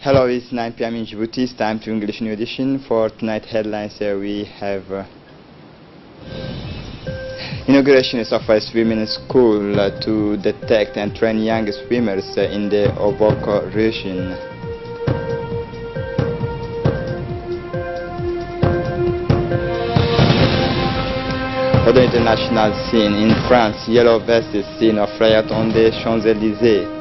Hello, it's 9 p.m. in Djibouti. It's time to English New Edition. For tonight headlines, we have inauguration of a swimming school to detect and train young swimmers in the Obok region. On the international scene, in France, yellow vests scene of riot on the Champs-Élysées.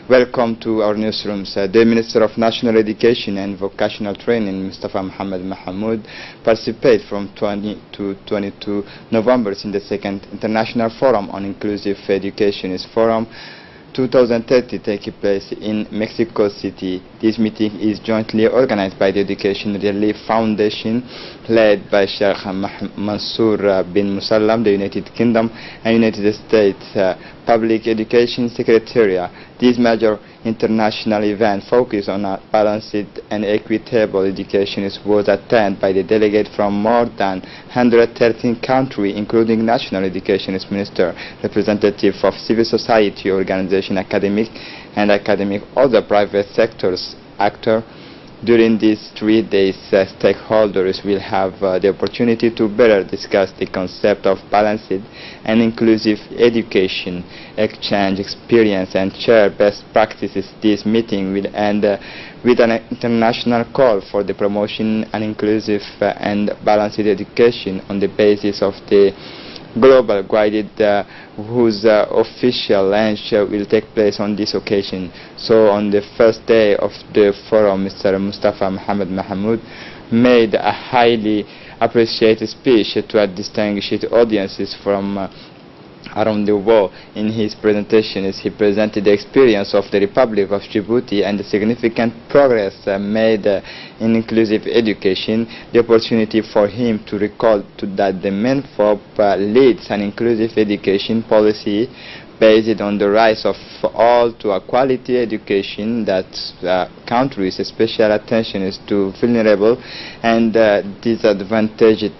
Welcome to our newsrooms. The Minister of National Education and Vocational Training, Mustafa Mohamed Mahmoud, participate from 20 to 22 November in the second International Forum on Inclusive Education. Forum 2030 taking place in Mexico City. This meeting is jointly organized by the Education Relief Foundation, led by Sheikh Mansour bin Musallam, the United Kingdom and United States Public Education Secretariat. This major international event focused on a balanced and equitable education was attended by the delegates from more than 113 countries, including national education minister, representatives of civil society organizations, academic other private sectors actors. During these 3 days, stakeholders will have the opportunity to better discuss the concept of balanced and inclusive education, exchange experience and share best practices. This meeting will end with an international call for the promotion of inclusive and balanced education on the basis of the global guided whose official launch will take place on this occasion. So on the first day of the forum, Mr. Mustafa Mohamed Mahmoud made a highly appreciated speech to a distinguished audiences from around the world. In his presentation, he presented the experience of the Republic of Djibouti and the significant progress made in inclusive education, the opportunity for him to recall that the MENFOP leads an inclusive education policy based on the rights of all to a quality education that countries special attention is to vulnerable and disadvantaged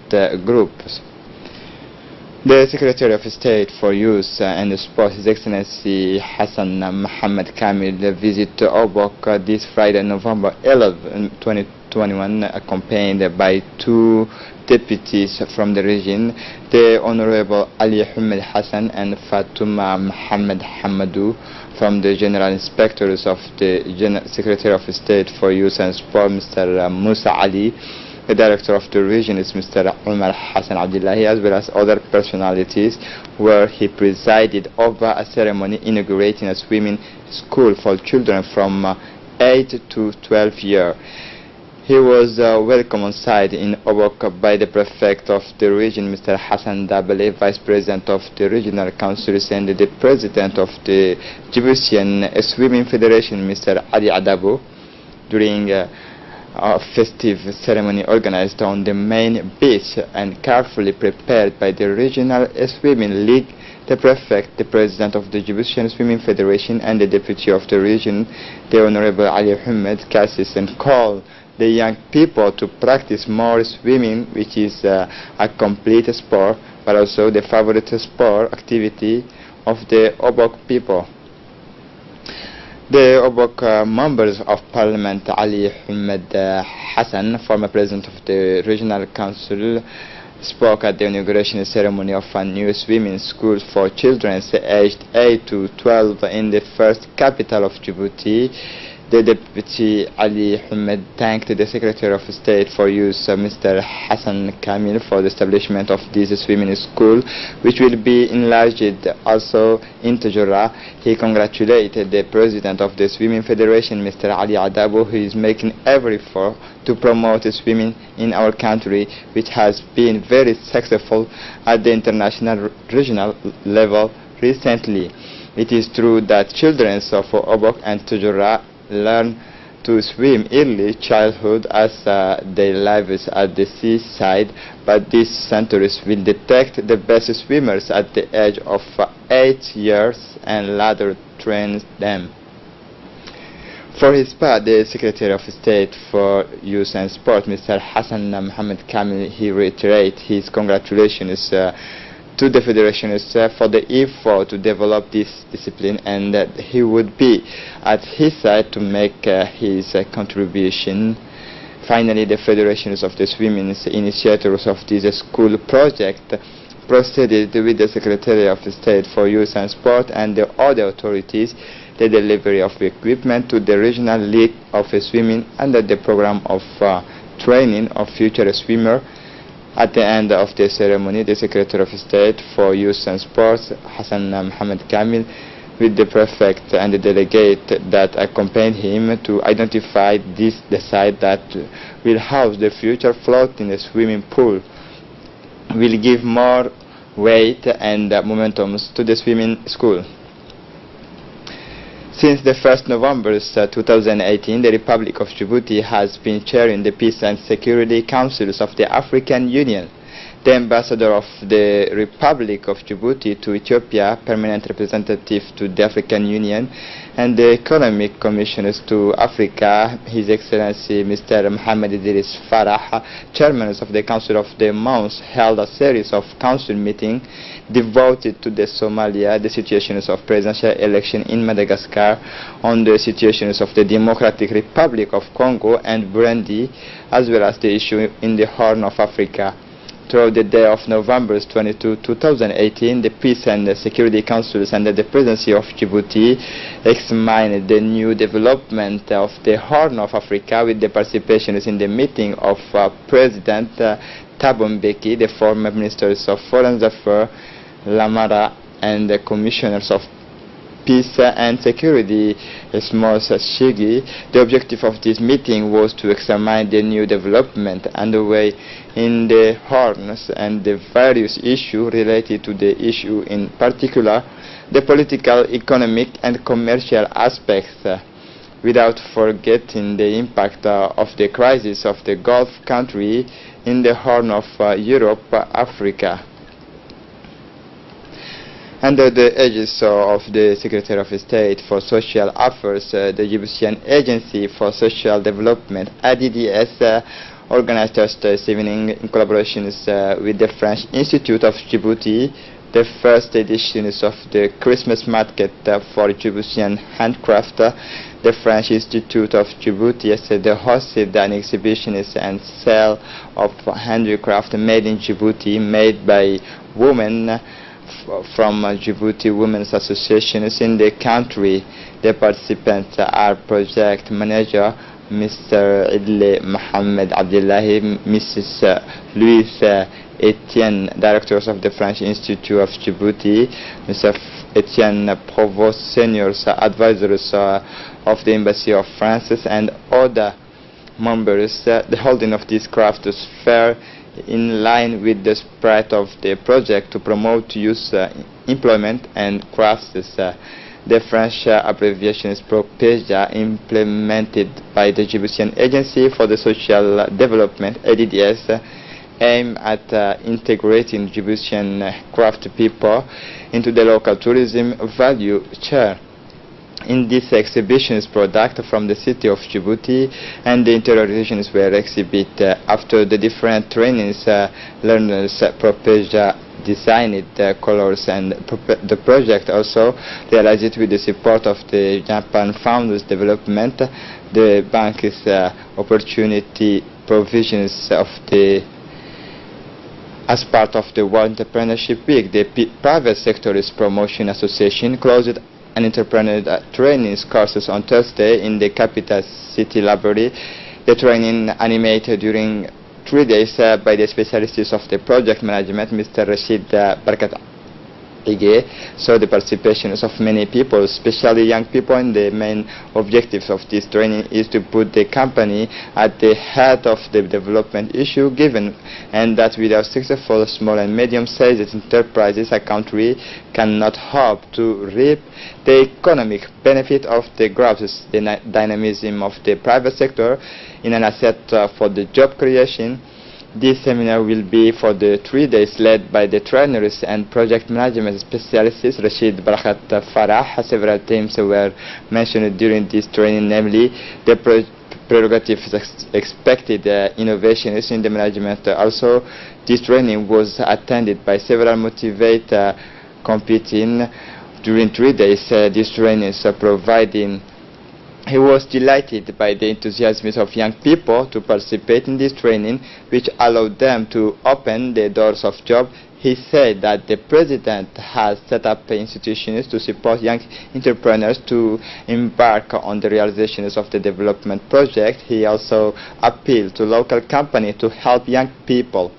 groups. The Secretary of State for Youth and Sport, His Excellency Hassan Mohammed Kamil, visit Obok this Friday, November 11, 2021, accompanied by 2 deputies from the region, the Honorable Ali Ahmed Hassan and Fatuma Mohammed Hamadou, from the General Inspectors of the Secretary of State for Youth and Sport, Mr. Musa Ali. The director of the region is Mr. Umar Hassan Abdullahi, as well as other personalities, where he presided over a ceremony inaugurating a swimming school for children from 8 to 12 years. He was welcomed on site in Obok by the prefect of the region, Mr. Hassan Dabale, vice president of the regional councils, and the president of the Djiboutian Swimming Federation, Mr. Ali Adabo. During a festive ceremony organized on the main beach and carefully prepared by the Regional Swimming League, the prefect, the president of the Djiboutian Swimming Federation and the deputy of the region, the Honorable Ali Ahmed Kassis, and called the young people to practice more swimming, which is a complete sport, but also the favorite sport activity of the Obok people. The Obok members of Parliament, Ali Ahmed Hassan, former president of the Regional Council, spoke at the inauguration ceremony of a new swimming school for children aged 8 to 12 in the first capital of Djibouti. The Deputy Ali Ahmed thanked the Secretary of State for Youth, Mr. Hassan Kamil, for the establishment of this swimming school, which will be enlarged also in Tajura. He congratulated the President of the Swimming Federation, Mr. Ali Adabo, who is making every effort to promote swimming in our country, which has been very successful at the international regional level recently. It is true that children of Obok and Tajura learn to swim early childhood as they live at the seaside, but these centers will detect the best swimmers at the age of 8 years and later train them. For his part, the Secretary of State for Youth and Sport, Mr. Hassan Mohammed Kamil, he reiterated his congratulations to the federations for the effort to develop this discipline, and that he would be at his side to make his contribution. Finally, the federations of the women's initiators of this school project proceeded with the Secretary of State for Youth and Sport and the other authorities the delivery of equipment to the Regional League of Swimming under the program of training of future swimmers. At the end of the ceremony, the Secretary of State for Youth and Sports, Hassan Mohamed Kamil, with the prefect and the delegate that accompanied him to identify the site that will house the future floating swimming pool, will give more weight and momentum to the swimming school. Since the 1st November 2018, the Republic of Djibouti has been chairing the Peace and Security Councils of the African Union. The ambassador of the Republic of Djibouti to Ethiopia, permanent representative to the African Union, and the Economic Commissioners to Africa, His Excellency Mr. Mohamed Idris Farah, chairman of the Council of the Month, held a series of council meetings devoted to the Somalia, the situations of presidential election in Madagascar, on the situations of the Democratic Republic of Congo and Burundi, as well as the issue in the Horn of Africa. Throughout the day of November 22, 2018, the Peace and Security Councils under the presidency of Djibouti examined the new development of the Horn of Africa with the participation in the meeting of President Thabo Mbeki, the former Ministers of Foreign Affairs, Lamara, and the Commissioners of Peace and Security, Esmos Shigi. The objective of this meeting was to examine the new development underway in the Horns and the various issues related to the issue, in particular the political, economic and commercial aspects, without forgetting the impact of the crisis of the Gulf country in the Horn of Europe, Africa. Under the aegis of the Secretary of State for Social Affairs, the Djiboutian Agency for Social Development, RTD, organized just this evening in collaboration with the French Institute of Djibouti the first editions of the Christmas market for Djiboutian handcraft. The French Institute of Djibouti hosted an exhibition and sale of handicraft made in Djibouti, made by women from Djibouti Women's Associations in the country. The participants are project manager Mr. Idle Mohamed Abdullahi, Mrs. Louise Etienne, directors of the French Institute of Djibouti, Mr. Etienne Provost, seniors advisors of the Embassy of France, and other members. The holding of this craft fair in line with the spirit of the project to promote youth employment and crafts. The French abbreviation is PROPEJA, implemented by the Djiboutian Agency for the Social Development, ADDS, aim at integrating Djiboutian craft people into the local tourism value chain. In this exhibition's product from the city of Djibouti and the interior regions were exhibited. After the different trainings, learners PROPEJA designed the colors, and the project also realized it with the support of the Japan Founders Development, the bank's opportunity provisions of the as part of the World Entrepreneurship Week. The Private Sector's Promotion Association closed an entrepreneur training courses on Thursday in the capital city library. The training animated during 3 days by the specialists of the project management, Mr. Rashid Barkat Ige, so the participation of many people, especially young people, and the main objectives of this training is to put the company at the head of the development issue given, and that without successful small and medium-sized enterprises, a country cannot hope to reap the economic benefit of the growth, the dynamism of the private sector in an asset for the job creation. This seminar will be for the 3 days, led by the trainers and project management specialists. Rashid Barkat Farah. Several themes were mentioned during this training, namely the prerogatives expected innovations in the management. Also, this training was attended by several motivated competing during 3 days. This training is providing. He was delighted by the enthusiasm of young people to participate in this training, which allowed them to open the doors of job. He said that the president has set up institutions to support young entrepreneurs to embark on the realizations of the development project. He also appealed to local companies to help young people.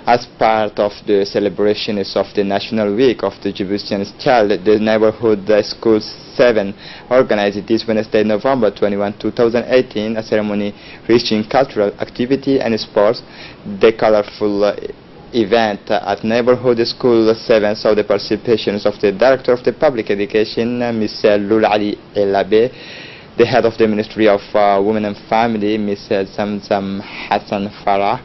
As part of the celebrations of the National Week of the Djiboutian Child, the Neighborhood School 7 organized this Wednesday, November 21, 2018, a ceremony reaching cultural activity and sports. The colorful event at Neighborhood School 7 saw the participations of the Director of the Public Education, Ms. Loulali Elabe, the Head of the Ministry of Women and Family, Ms. Zamzam Hassan Farah,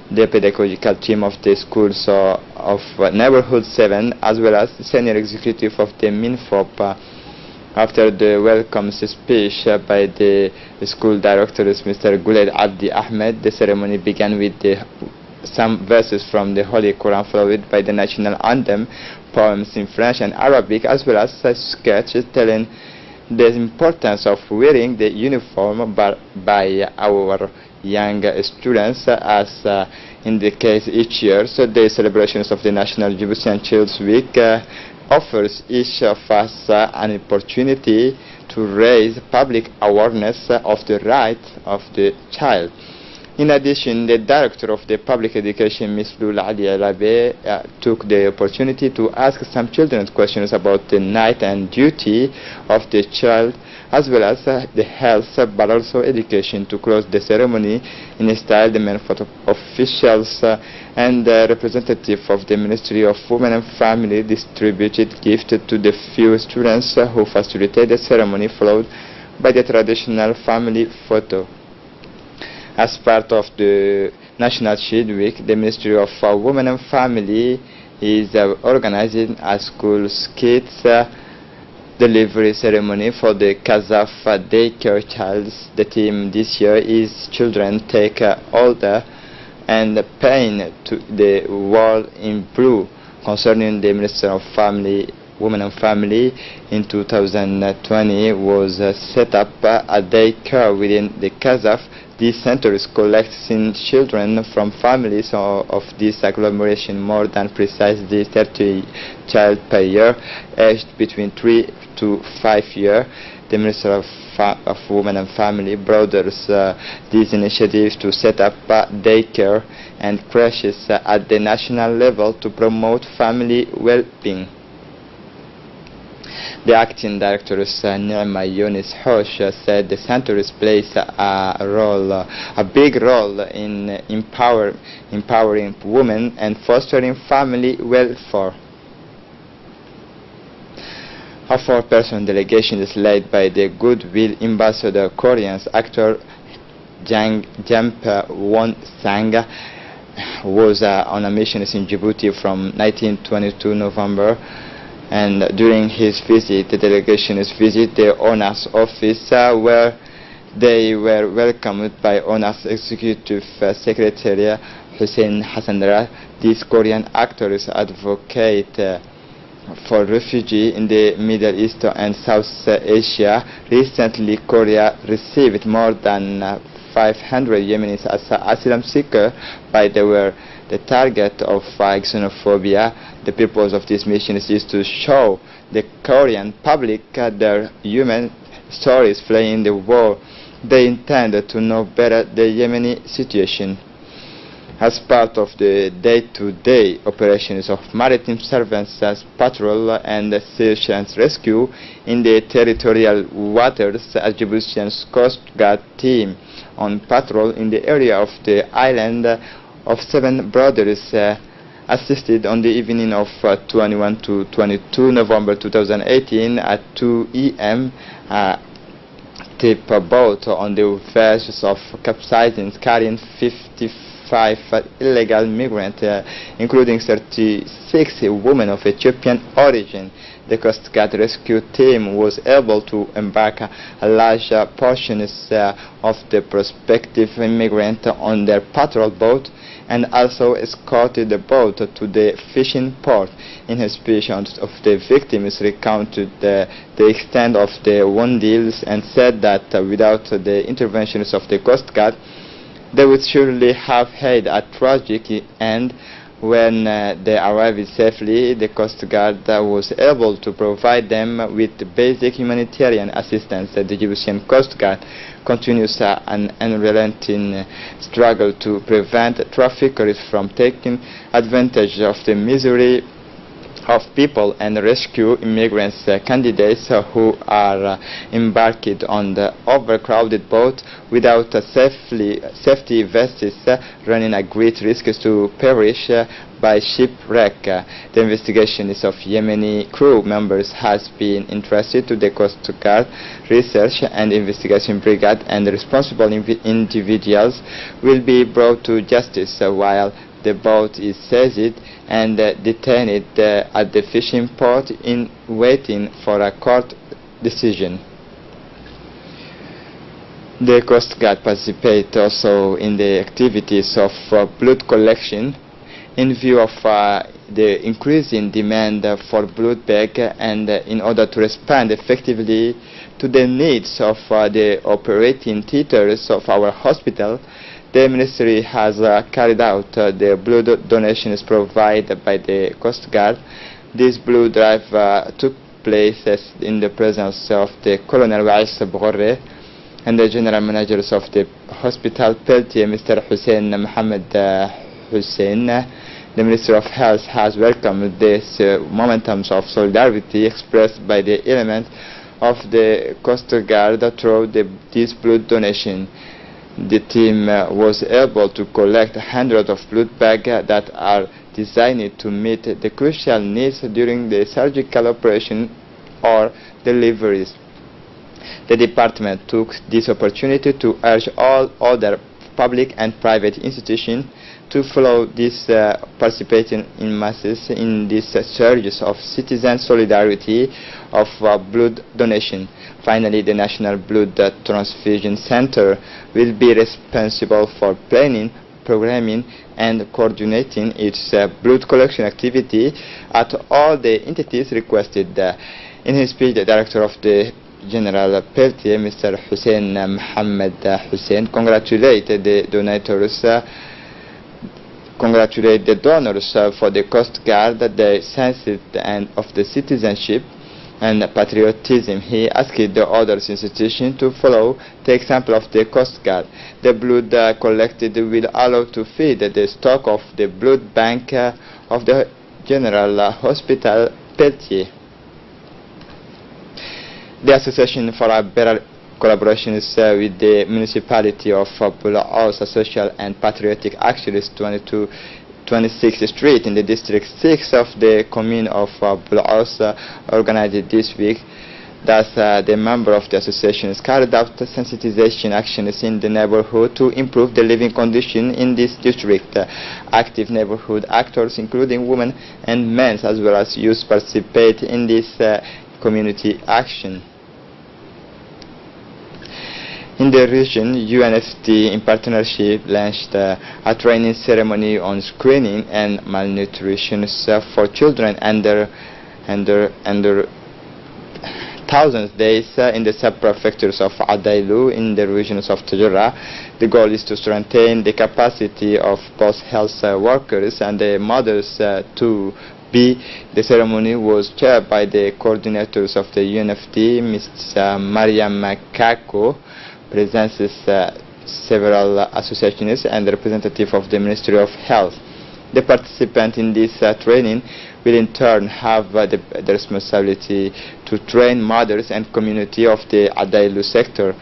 the pedagogical team of the schools of Neighborhood 7, as well as the senior executive of the MINFOP. After the welcome speech by the school directors, Mr. Guled Abdi Ahmed, the ceremony began with some verses from the Holy Quran, followed by the national anthem, poems in French and Arabic, as well as a sketch telling the importance of wearing the uniform by our young students, as in the case each year. So the celebrations of the National Djiboutian Child's Week offers each of us an opportunity to raise public awareness of the rights of the child. In addition, the Director of the Public Education, Ms. Loulali Elabe, took the opportunity to ask some children's questions about the right and duty of the child, as well as the health, but also education. To close the ceremony in a style, the main officials and the representative of the Ministry of Women and Family distributed gifts to the few students who facilitated the ceremony, followed by the traditional family photo. As part of the National Child Week, the Ministry of Women and Family is organizing a school kids delivery ceremony for the Kazaf daycare childs. The theme this year is Children Take Older and Pain to the World in Blue. Concerning the Minister of Family, Women and Family, in 2020 was set up a daycare within the Kazaf. This center is collecting children from families of this agglomeration, more than precisely 30 child per year, aged between 3 to 5 years. The Minister of Women and Family brothers these initiatives to set up daycare and creches at the national level to promote family well-being. The acting director, Nirma Yunis Hosh, said the centers plays a big role in empowering women and fostering family welfare. A 4-person delegation is led by the Goodwill Ambassador, Korean actor Jamp Won Sang, was on a mission in Djibouti from 1922 November. And during his visit, the delegation visited the owner's office, where they were welcomed by owner's executive secretary Hussein Hassanra. This Korean actor is advocate for refugee in the Middle East and South Asia. Recently, Korea received more than 500 Yemenis as asylum seekers, but they were the target of xenophobia. The purpose of this mission is to show the Korean public their human stories fleeing the war. They intend to know better the Yemeni situation. As part of the day-to-day operations of maritime surveillance, patrol and search and rescue in the territorial waters, a Djiboutian Coast Guard team on patrol in the area of the island of Seven Brothers assisted on the evening of 21 to 22 November 2018 at 2 a.m. Tip boat on the verge of capsizing, carrying 55 25 illegal migrants, including 36 women of Ethiopian origin. The Coast Guard rescue team was able to embark a large portion of the prospective immigrants on their patrol boat, and also escorted the boat to the fishing port. In his speech, of the victims recounted the extent of the wounds and said that without the interventions of the Coast Guard, they would surely have had a tragic end. When they arrived safely, the Coast Guard was able to provide them with basic humanitarian assistance. The Egyptian Coast Guard continues an unrelenting struggle to prevent traffickers from taking advantage of the misery of people and rescue immigrants candidates who are embarked on the overcrowded boat without safety vests, running a great risk to perish by shipwreck. The investigations of Yemeni crew members has been entrusted to the Coast Guard Research and Investigation Brigade, and responsible individuals will be brought to justice, while the boat is seized and detained at the fishing port in waiting for a court decision. The Coast Guard participate also in the activities of blood collection in view of the increasing demand for blood bank, and in order to respond effectively to the needs of the operating theaters of our hospital. The Ministry has carried out the blood donations provided by the Coast Guard. This blood drive took place in the presence of the Colonel Wais Bghorre and the General Managers of the Hospital Peltier, Mr. Hussein Mohammed Hussein. The Ministry of Health has welcomed this momentum of solidarity expressed by the elements of the Coast Guard through this blood donation. The team was able to collect hundreds of blood bags that are designed to meet the crucial needs during the surgical operation or deliveries. The department took this opportunity to urge all other public and private institutions to follow this participating in masses in this surges of citizen solidarity of blood donation. Finally, the National Blood Transfusion Center will be responsible for planning, programming, and coordinating its blood collection activity at all the entities requested. In his speech, the Director of the General Peltier, Mr. Hussein Mohammed Hussein, congratulated the donors for the Coast Guard, the sense of the citizenship and patriotism. He asked the other institutions to follow the example of the Coast Guard. The blood collected will allow to feed the stock of the blood bank of the General Hospital Peltier. The Association for a Better Collaboration with the Municipality of Bulaos, a social and patriotic activist 26th Street in the District 6 of the Commune of Bulaos organized this week. Thus, the member of the association carried out sensitization actions in the neighborhood to improve the living condition in this district. Active neighborhood actors, including women and men as well as youth, participate in this community action. In the region, UNFT in partnership launched a training ceremony on screening and malnutrition for children under 1,000 days in the sub-prefectures of Adailu in the regions of Tajura. The goal is to strengthen the capacity of both health workers and the mothers to be. The ceremony was chaired by the coordinators of the UNFT, Ms. Mariam Kako, presents several associations and representative of the Ministry of Health. The participant in this training will in turn have the responsibility to train mothers and community of the Adailu sector.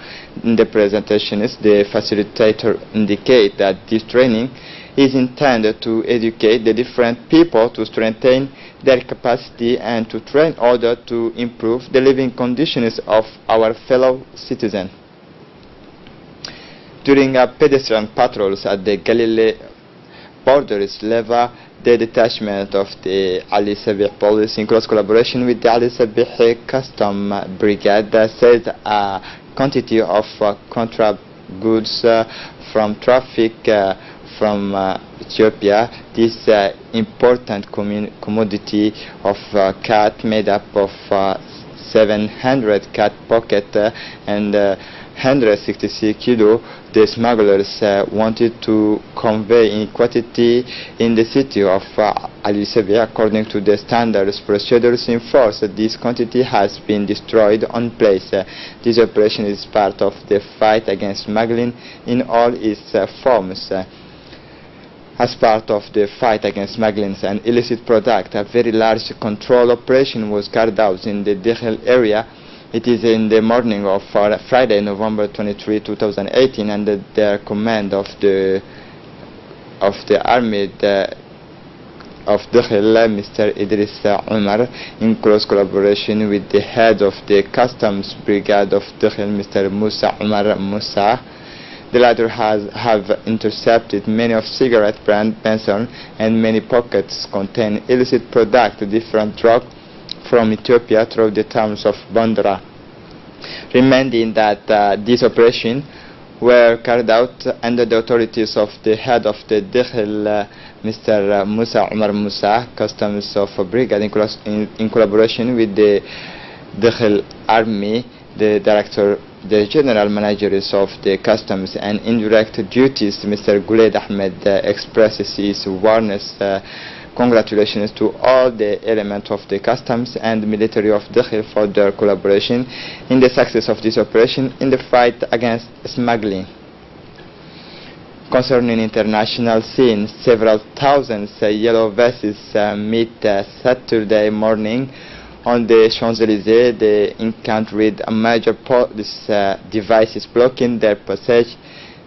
In the presentations, the facilitator indicate that this training is intended to educate the different people to strengthen their capacity and to train others to improve the living conditions of our fellow citizens. During pedestrian patrols at the Galilee borders, Leva, the detachment of the Ali Sabih police in close collaboration with the Ali Sabih Custom Brigade seized a quantity of contraband goods from traffic from Ethiopia. This important commodity of cat made up of 700 cat pocket and 166 kilo, the smugglers wanted to convey in quantity in the city of Ali Sabih according to the standards procedures in force. This quantity has been destroyed on place. This operation is part of the fight against smuggling in all its forms. As part of the fight against smuggling and illicit product, a very large control operation was carried out in the Dihel area. It is in the morning of Friday, November 23, 2018, and the command of the army of Dihel, Mr. Idris Umar, in close collaboration with the head of the customs brigade of Dihel, Mr. Musa Umar Musa. The latter have intercepted many of cigarette brand Benson and many pockets contain illicit product, different drug from Ethiopia through the towns of Bandara. Reminding that this operation were carried out under the authorities of the head of the Dihel, Mr. Musa Umar Musa, customs of brigade in collaboration with the Dihel army, the director, the general managers of the customs and indirect duties, Mr. Guled Ahmed, expresses his warmest congratulations to all the elements of the customs and military of Dihel for their collaboration in the success of this operation in the fight against smuggling. Concerning international scene, several thousands yellow vests meet Saturday morning on the Champs-Élysées. They encountered a major police devices blocking their passage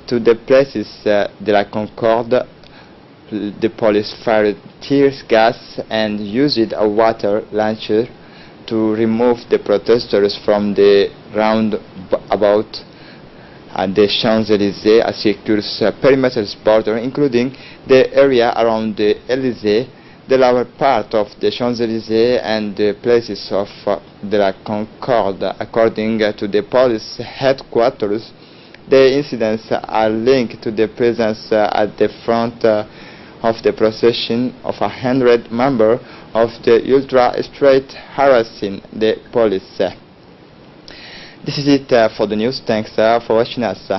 to the places de la Concorde. The police fired tear gas and used a water launcher to remove the protesters from the roundabout at the Champs-Élysées, a secure perimeter border, including the area around the Élysée, the lower part of the Champs-Élysées and the places of de la Concorde. According to the police headquarters, the incidents are linked to the presence at the front of the procession of 100 members of the ultra-straight harassing the police. This is it for the news. Thanks for watching us.